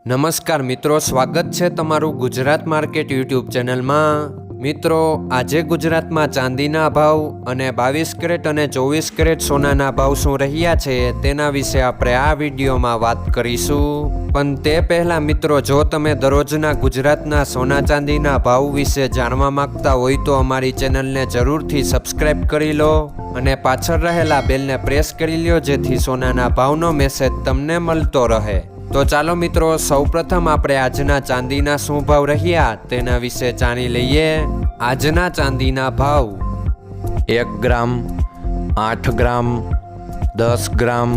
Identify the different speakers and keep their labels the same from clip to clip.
Speaker 1: નમસ્કાર મિત્રો, સ્વાગત છે તમારું ગુજરાત માર્કેટ યુટ્યુબ ચેનલમાં। મિત્રો, આજે ગુજરાતમાં ચાંદીના ભાવ અને 22 કેરેટ અને 24 કેરેટ સોનાના ભાવ શું રહ્યા છે તેના વિશે આપણે આ વિડીયોમાં વાત કરીશું। પણ તે પહેલાં મિત્રો, જો તમે દરરોજના ગુજરાતના સોના ચાંદીના ભાવ વિશે જાણવા માંગતા હોય તો અમારી ચેનલને જરૂરથી સબસ્ક્રાઈબ કરી લો અને પાછળ રહેલા બેલને પ્રેસ કરી લો, જેથી સોનાના ભાવનો મેસેજ તમને મળતો રહે। તો ચાલો મિત્રો, સૌપ્રથમ આપણે આજના ચાંદીના શું ભાવ રહ્યા તેના વિશે જાણી લઈએ। આજના ચાંદીના ભાવ 1 ગ્રામ, 8 ગ્રામ, 10 ગ્રામ,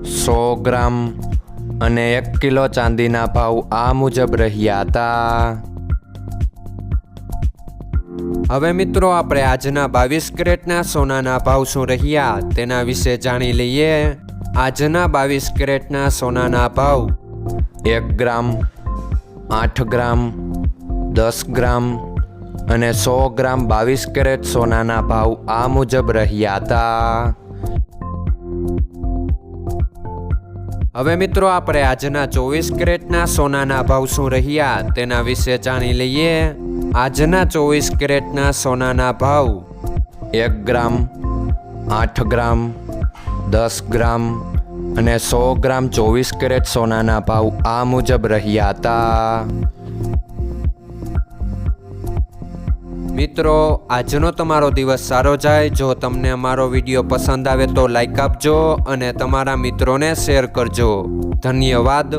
Speaker 1: 100 ગ્રામ અને 1 કિલો ચાંદીના ભાવ આ મુજબ રહ્યા હતા। હવે મિત્રો, આપણે આજના 22 કેરેટના સોનાના ભાવ શું રહ્યા તેના વિશે જાણી લઈએ। આજના 22 કેરેટના સોનાના ભાવ 1 ગ્રામ, 8 ગ્રામ, 10 ગ્રામ અને 100 ગ્રામ 22 કેરેટ સોનાના ભાવ આ મુજબ રહ્યા હતા। હવે મિત્રો, આપણે આજના 24 કેરેટના સોનાના ભાવ શું રહ્યા તેના વિશે જાણી લઈએ। આજના 24 કેરેટના સોનાના ભાવ 1 ગ્રામ, 8 ગ્રામ, 10 ગ્રામ અને 100 ગ્રામ 24 કેરેટ સોનાના ભાવ આ મુજબ રહ્યા હતા। મિત્રો, આજનો તમારો દિવસ સારો જાય। જો તમને અમારો વિડીયો પસંદ આવે તો લાઈક આપજો અને તમારા મિત્રોને શેર કરજો। ધન્યવાદ।